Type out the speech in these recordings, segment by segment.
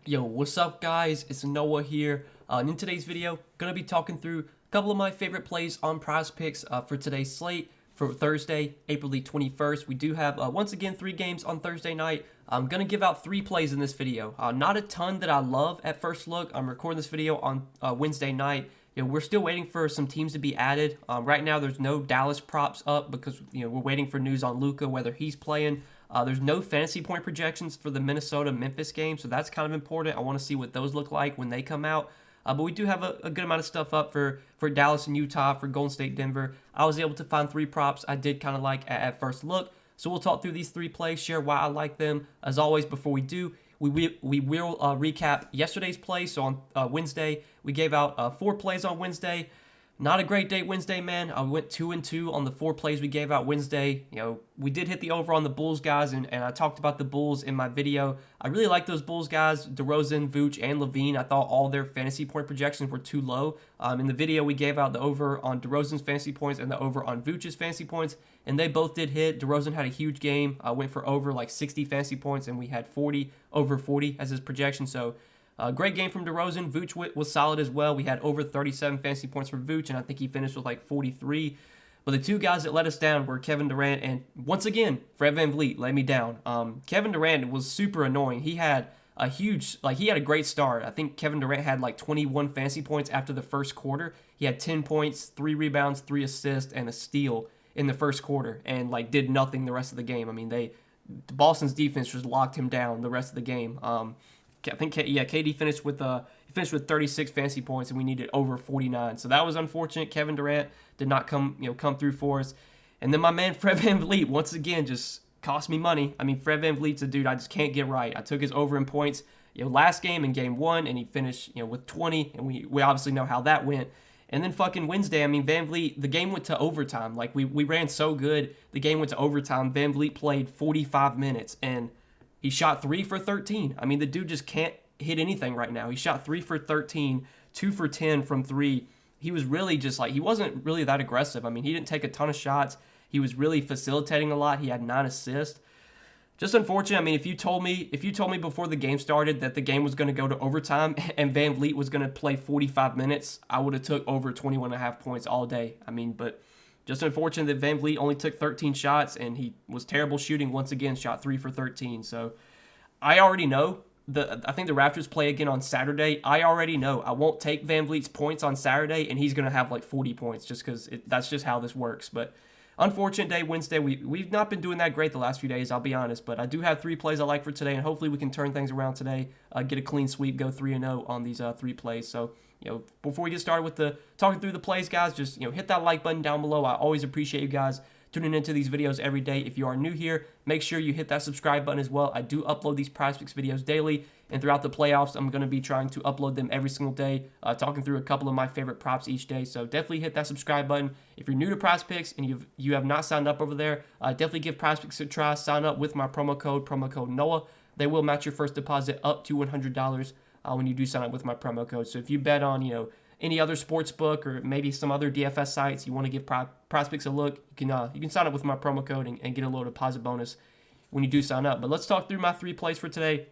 Yo, what's up guys? It's Noah here. And in today's video, gonna be talking through a couple of my favorite plays on Prize Picks for today's slate for Thursday, April the 21st. We do have, once again, 3 games on Thursday night. I'm gonna give out 3 plays in this video. Not a ton that I love at first look. I'm recording this video on Wednesday night. We're still waiting for some teams to be added. Right now, there's no Dallas props up because we're waiting for news on Luka, whether he's playing. There's no fantasy point projections for the Minnesota-Memphis game, so that's kind of important. I want to see what those look like when they come out. But we do have a good amount of stuff up for Dallas and Utah, for Golden State, Denver. I was able to find 3 props I did kind of like at first look. So we'll talk through these 3 plays, share why I like them. As always, before we do, we will recap yesterday's play. So on Wednesday, we gave out 4 plays on Wednesday. Not a great day Wednesday, man. We went 2-2 on the 4 plays we gave out Wednesday. We did hit the over on the Bulls guys, and I talked about the Bulls in my video. I really like those Bulls guys, DeRozan, Vooch, and LaVine. I thought all their fantasy point projections were too low. In the video, we gave out the over on DeRozan's fantasy points and the over on Vooch's fantasy points, and they both did hit. DeRozan had a huge game. Went for over like 60 fantasy points, and we had over 40 as his projection. So great game from DeRozan. Vooch was solid as well. We had over 37 fantasy points for Vooch, and I think he finished with like 43. But the 2 guys that let us down were Kevin Durant and, once again, Fred VanVleet let me down. Kevin Durant was super annoying. He had a great start. I think Kevin Durant had like 21 fantasy points after the first quarter. He had 10 points, 3 rebounds, 3 assists, and a steal in the first quarter, and like did nothing the rest of the game. I mean, Boston's defense just locked him down the rest of the game. I think KD finished with 36 fantasy points, and we needed over 49. So that was unfortunate. Kevin Durant did not come through for us. And then my man Fred VanVleet once again just cost me money. I mean, Fred VanVleet's a dude I just can't get right. I took his over in points last game in game 1, and he finished with 20, and we obviously know how that went. And then fucking Wednesday, I mean, VanVleet, the game went to overtime. Like we ran so good, the game went to overtime. VanVleet played 45 minutes, and he shot 3 for 13. I mean, the dude just can't hit anything right now. He shot 3 for 13, 2 for 10 from 3. He was really just he wasn't really that aggressive. I mean, he didn't take a ton of shots. He was really facilitating a lot. He had 9 assists. Just unfortunate. I mean, if you told me before the game started that the game was going to go to overtime and VanVleet was going to play 45 minutes, I would have took over 21.5 points all day. I mean, but just unfortunate that VanVleet only took 13 shots, and he was terrible shooting once again, shot 3 for 13. So I already know. I think the Raptors play again on Saturday. I already know I won't take VanVleet's points on Saturday, and he's going to have like 40 points just because that's just how this works. But unfortunate day Wednesday. We've not been doing that great the last few days, I'll be honest. But I do have 3 plays I like for today, and hopefully we can turn things around today, get a clean sweep, go 3-0 on these 3 plays. So before we get started with talking through the plays, guys, just hit that like button down below. I always appreciate you guys tuning into these videos every day. If you are new here, make sure you hit that subscribe button as well. I do upload these Prize Picks videos daily, and throughout the playoffs, I'm going to be trying to upload them every single day, talking through a couple of my favorite props each day. So definitely hit that subscribe button. If you're new to Prize Picks and you have not signed up over there, definitely give Prize Picks a try. Sign up with my promo code Noah. They will match your first deposit up to $100 when you do sign up with my promo code. So if you bet on any other sports book or maybe some other DFS sites, you want to give Prize Picks a look, you can sign up with my promo code and get a little deposit bonus when you do sign up. But let's talk through my 3 plays for today.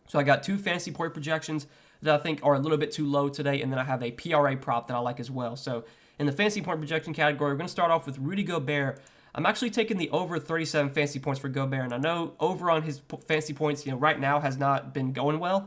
So I got 2 fantasy point projections that I think are a little bit too low today, and then I have a PRA prop that I like as well. So in the fantasy point projection category, we're going to start off with Rudy Gobert. I'm actually taking the over 37 fantasy points for Gobert, and I know over on his fantasy points, right now has not been going well.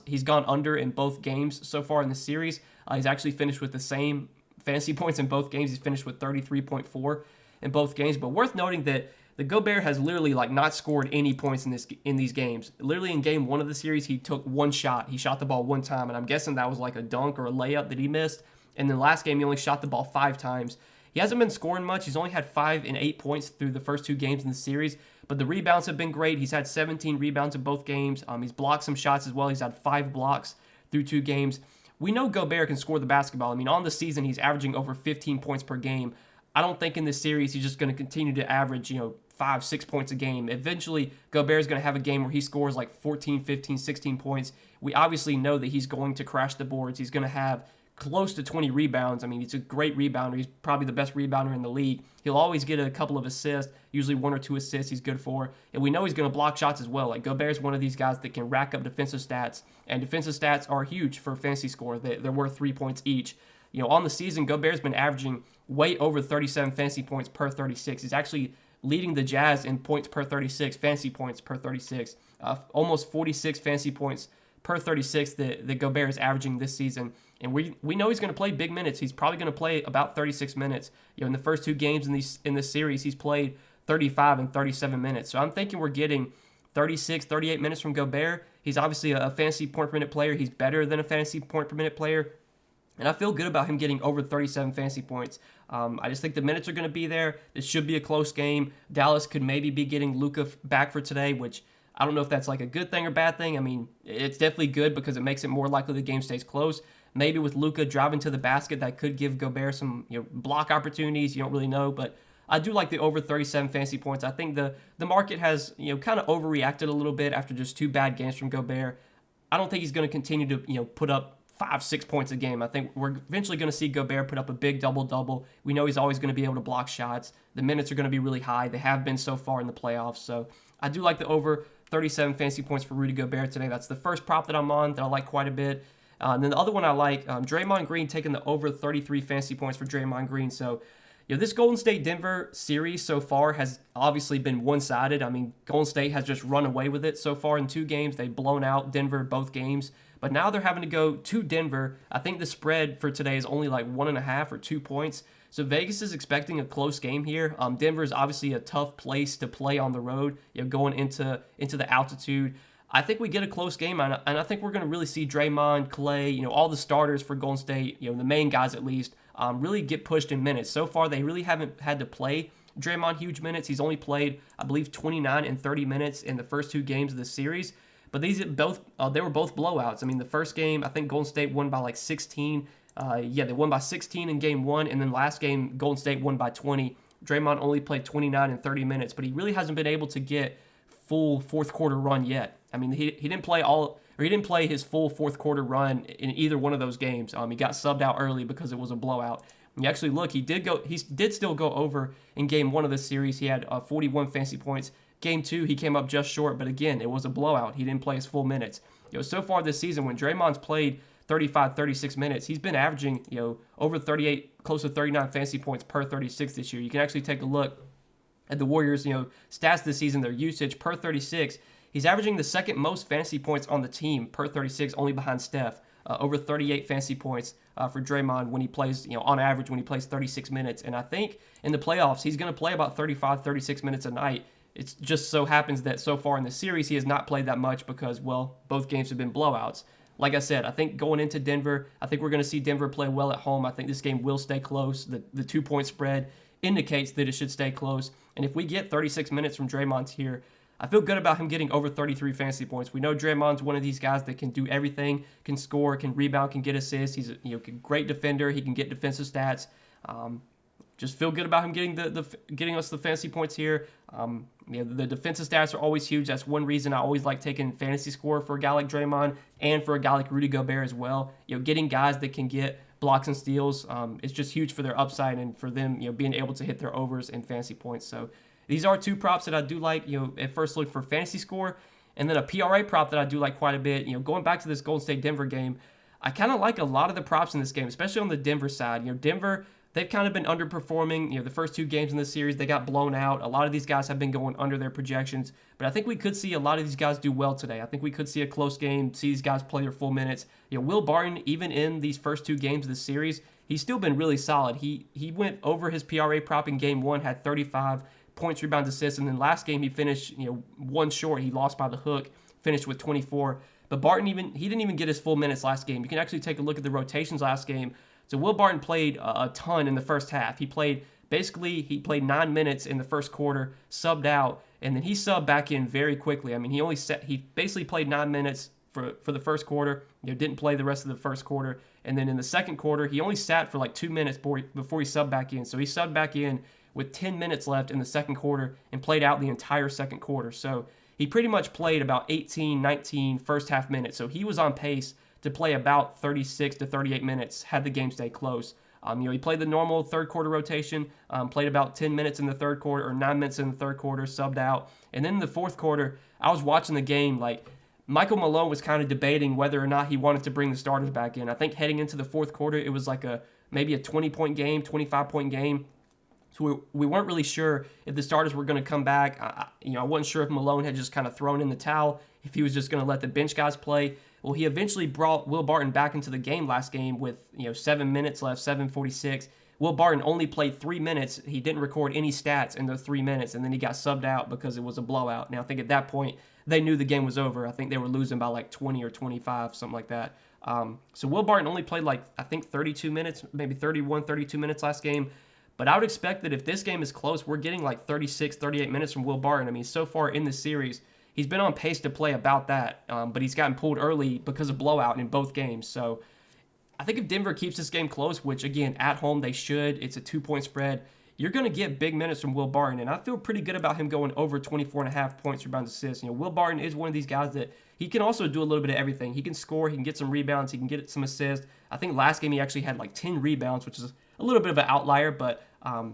He's gone under in both games so far in the series. He's actually finished with the same fantasy points in both games. He's finished with 33.4 in both games. But worth noting that the Gobert has literally not scored any points in these games. Literally in game 1 of the series, he took 1 shot. He shot the ball 1 time, and I'm guessing that was like a dunk or a layup that he missed. And then last game, he only shot the ball 5 times. He hasn't been scoring much. He's only had 5 and 8 points through the first 2 games in the series, but the rebounds have been great. He's had 17 rebounds in both games. He's blocked some shots as well. He's had 5 blocks through 2 games. We know Gobert can score the basketball. I mean, on the season, he's averaging over 15 points per game. I don't think in this series he's just going to continue to average, 5, 6 points a game. Eventually, Gobert is going to have a game where he scores like 14, 15, 16 points. We obviously know that he's going to crash the boards. He's going to have close to 20 rebounds. I mean, he's a great rebounder. He's probably the best rebounder in the league. He'll always get a couple of assists, usually 1 or 2 assists he's good for. And we know he's going to block shots as well. Like, Gobert's one of these guys that can rack up defensive stats, and defensive stats are huge for fantasy score. They're worth 3 points each. On the season, Gobert's been averaging way over 37 fantasy points per 36. He's actually leading the Jazz in points per 36, fantasy points per 36. Almost 46 fantasy points per 36 that Gobert is averaging this season. And we know he's going to play big minutes. He's probably going to play about 36 minutes. In the first 2 games in this series, he's played 35 and 37 minutes. So I'm thinking we're getting 36, 38 minutes from Gobert. He's obviously a fantasy point per minute player. He's better than a fantasy point per minute player. And I feel good about him getting over 37 fantasy points. I just think the minutes are going to be there. This should be a close game. Dallas could maybe be getting Luka back for today, which I don't know if that's like a good thing or bad thing. I mean, it's definitely good because it makes it more likely the game stays close. Maybe with Luka driving to the basket, that could give Gobert some block opportunities. You don't really know, but I do like the over 37 fantasy points. I think the market has kind of overreacted a little bit after just 2 bad games from Gobert. I don't think he's going to continue to put up 5-6 points a game. I think we're eventually going to see Gobert put up a big double-double. We know he's always going to be able to block shots. The minutes are going to be really high. They have been so far in the playoffs. So I do like the over 37 fantasy points for Rudy Gobert today. That's the first prop that I'm on that I like quite a bit. And then the other one I like, Draymond Green taking the over 33 fantasy points for Draymond Green. So this Golden State-Denver series so far has obviously been one-sided. I mean, Golden State has just run away with it so far in 2 games. They've blown out Denver both games. But now they're having to go to Denver. I think the spread for today is only like 1.5 or 2 points. So Vegas is expecting a close game here. Denver is obviously a tough place to play on the road, going into the altitude. I think we get a close game, and I think we're going to really see Draymond, Clay, all the starters for Golden State, the main guys at least, really get pushed in minutes. So far, they really haven't had to play Draymond huge minutes. He's only played, I believe, 29 and 30 minutes in the first 2 games of the series. But these they were both blowouts. I mean, the first game, I think Golden State won by like 16. They won by 16 in game 1, and then last game, Golden State won by 20. Draymond only played 29 and 30 minutes, but he really hasn't been able to get full fourth quarter run yet. I mean, he didn't play his full fourth quarter run in either one of those games. He got subbed out early because it was a blowout. And you actually look, he did still go over in game 1 of this series. He had 41 fantasy points. Game 2, he came up just short, but again, it was a blowout. He didn't play his full minutes. So far this season, when Draymond's played 35, 36 minutes, he's been averaging, over 38, close to 39 fantasy points per 36 this year. You can actually take a look at the Warriors, stats this season, their usage per 36. He's averaging the second most fantasy points on the team per 36, only behind Steph. Over 38 fantasy points for Draymond when he plays, on average when he plays 36 minutes. And I think in the playoffs, he's going to play about 35, 36 minutes a night. It just so happens that so far in the series, he has not played that much because, both games have been blowouts. Like I said, I think going into Denver, I think we're going to see Denver play well at home. I think this game will stay close. The 2-point spread indicates that it should stay close. And if we get 36 minutes from Draymond here, I feel good about him getting over 33 fantasy points. We know Draymond's one of these guys that can do everything, can score, can rebound, can get assists. He's a great defender. He can get defensive stats. Just feel good about him getting us the fantasy points here. The defensive stats are always huge. That's one reason I always like taking fantasy score for a guy like Draymond and for a guy like Rudy Gobert as well. Getting guys that can get blocks and steals is just huge for their upside and for them, being able to hit their overs and fantasy points. So these are 2 props that I do like, at first look for fantasy score, and then a PRA prop that I do like quite a bit. Going back to this Golden State Denver game, I kind of like a lot of the props in this game, especially on the Denver side. Denver, they've kind of been underperforming. The first 2 games in this series, they got blown out. A lot of these guys have been going under their projections. But I think we could see a lot of these guys do well today. I think we could see a close game, see these guys play their full minutes. Will Barton, even in these first 2 games of the series, he's still been really solid. He went over his PRA prop in game 1, had 35 points, rebounds, assists, and then last game he finished 1 short. He lost by the hook, finished with 24. But Barton, he didn't even get his full minutes last game. You can actually take a look at the rotations last game. So Will Barton played a ton in the first half. He played 9 minutes in the first quarter, subbed out, and then he subbed back in very quickly. I mean, he basically played 9 minutes for the first quarter. Didn't play the rest of the first quarter, and then in the second quarter, he only sat for like 2 minutes before he subbed back in. So he subbed back in with 10 minutes left in the second quarter and played out the entire second quarter. So he pretty much played about 18, 19 first half minutes. So he was on pace to play about 36 to 38 minutes had the game stay close. He played the normal third quarter rotation, played about 10 minutes in the third quarter or 9 minutes in the third quarter, subbed out. And then in the fourth quarter, I was watching the game, like Michael Malone was kind of debating whether or not he wanted to bring the starters back in. I think heading into the fourth quarter, it was like maybe a 20-point game, 25-point game. So we weren't really sure if the starters were going to come back. I wasn't sure if Malone had just kind of thrown in the towel, if he was just going to let the bench guys play. Well, he eventually brought Will Barton back into the game last game with 7 minutes left, 7:46. Will Barton only played 3 minutes. He didn't record any stats in those 3 minutes, and then he got subbed out because it was a blowout. Now, I think at that point, they knew the game was over. I think they were losing by like 20 or 25, something like that. So Will Barton only played I think 32 minutes, maybe 31, 32 minutes last game. But I would expect that if this game is close, we're getting like 36, 38 minutes from Will Barton. I mean, so far in this series, he's been on pace to play about that, but he's gotten pulled early because of blowout in both games. So I think if Denver keeps this game close, which, again, at home they should, it's a 2-point spread, you're going to get big minutes from Will Barton. And I feel pretty good about him going over 24.5 points, rebounds, assists. Will Barton is one of these guys that he can also do a little bit of everything. He can score, he can get some rebounds, he can get some assists. I think last game he actually had like 10 rebounds, which is a little bit of an outlier, but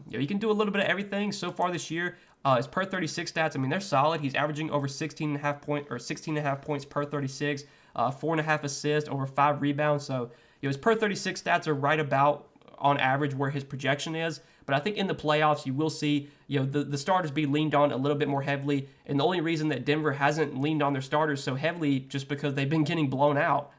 he can do a little bit of everything. So far this year, his per 36 stats, I mean, they're solid. He's averaging over 16.5 points per 36, 4.5 assists, over 5 rebounds. So his per 36 stats are right about on average where his projection is. But I think in the playoffs, you will see the starters be leaned on a little bit more heavily. And the only reason that Denver hasn't leaned on their starters so heavily just because they've been getting blown out.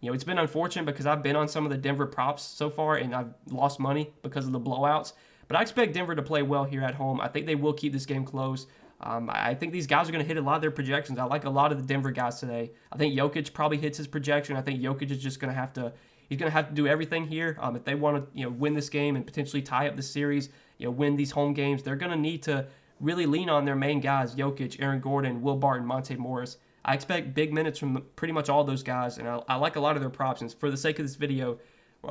It's been unfortunate because I've been on some of the Denver props so far and I've lost money because of the blowouts. But I expect Denver to play well here at home. I think they will keep this game close. I think these guys are going to hit a lot of their projections. I like a lot of the Denver guys today. I think Jokic probably hits his projection. I think Jokic is just going to have to do everything here. If they want to win this game and potentially tie up the series, win these home games, they're going to need to really lean on their main guys, Jokic, Aaron Gordon, Will Barton, Monte Morris. I expect big minutes from pretty much all those guys, and I like a lot of their props. And for the sake of this video,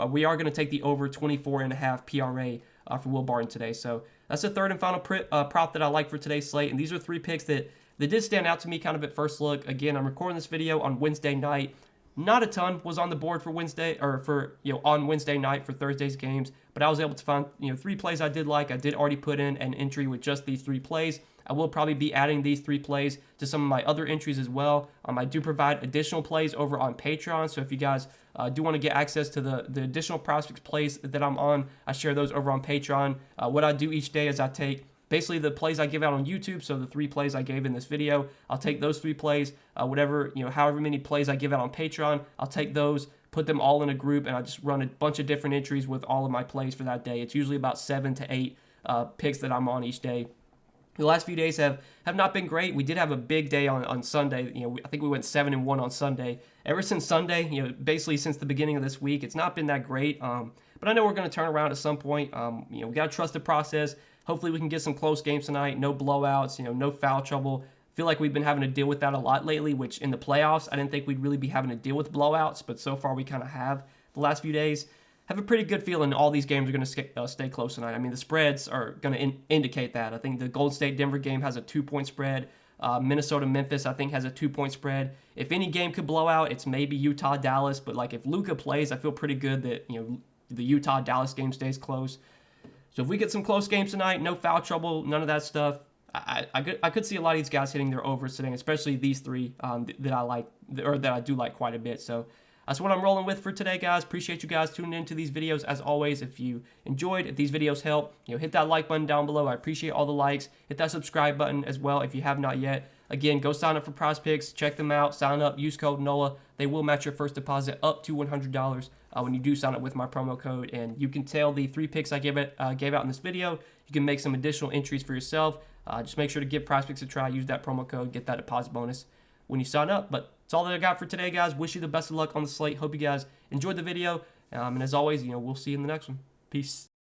we are going to take the over 24.5 PRA for Will Barton today. So that's the third and final prop that I like for today's slate. And these are 3 picks that did stand out to me kind of at first look. Again, I'm recording this video on Wednesday night. Not a ton was on the board for Wednesday or for on Wednesday night for Thursday's games, but I was able to find 3 plays I did like. I did already put in an entry with just these 3 plays. I will probably be adding these 3 plays to some of my other entries as well. I do provide additional plays over on Patreon, so if you guys do want to get access to the additional prospects plays that I'm on, I share those over on Patreon. What I do each day is I take basically the plays I give out on YouTube, so the 3 plays I gave in this video, I'll take those 3 plays, however many plays I give out on Patreon, I'll take those, put them all in a group, and I just run a bunch of different entries with all of my plays for that day. It's usually about 7 to 8 picks that I'm on each day. The last few days have not been great. We did have a big day on Sunday. I think we went 7-1 on Sunday. Ever since Sunday, basically since the beginning of this week, it's not been that great. But I know we're going to turn around at some point. We got to trust the process. Hopefully we can get some close games tonight. No blowouts, no foul trouble. I feel like we've been having to deal with that a lot lately, which in the playoffs, I didn't think we'd really be having to deal with blowouts, but so far we kind of have the last few days. Have a pretty good feeling all these games are going to stay close tonight. I mean, the spreads are going to indicate that. I think the Golden State-Denver game has a 2-point spread. Minnesota-Memphis, I think, has a 2-point spread. If any game could blow out, it's maybe Utah-Dallas. But, if Luka plays, I feel pretty good that, the Utah-Dallas game stays close. So if we get some close games tonight, no foul trouble, none of that stuff, I could see a lot of these guys hitting their overs today, especially these 3 that I like, or that I do like quite a bit. So that's what I'm rolling with for today, guys. Appreciate you guys tuning into these videos. As always, if you enjoyed, if these videos help, hit that like button down below. I appreciate all the likes. Hit that subscribe button as well if you have not yet. Again, go sign up for PrizePicks. Check them out. Sign up. Use code NOLA. They will match your first deposit up to $100 when you do sign up with my promo code. And you can tell the 3 picks I gave out in this video. You can make some additional entries for yourself. Just make sure to give PrizePicks a try. Use that promo code. Get that deposit bonus when you sign up. But that's all that I got for today, guys. Wish you the best of luck on the slate. Hope you guys enjoyed the video. And as always, we'll see you in the next one. Peace.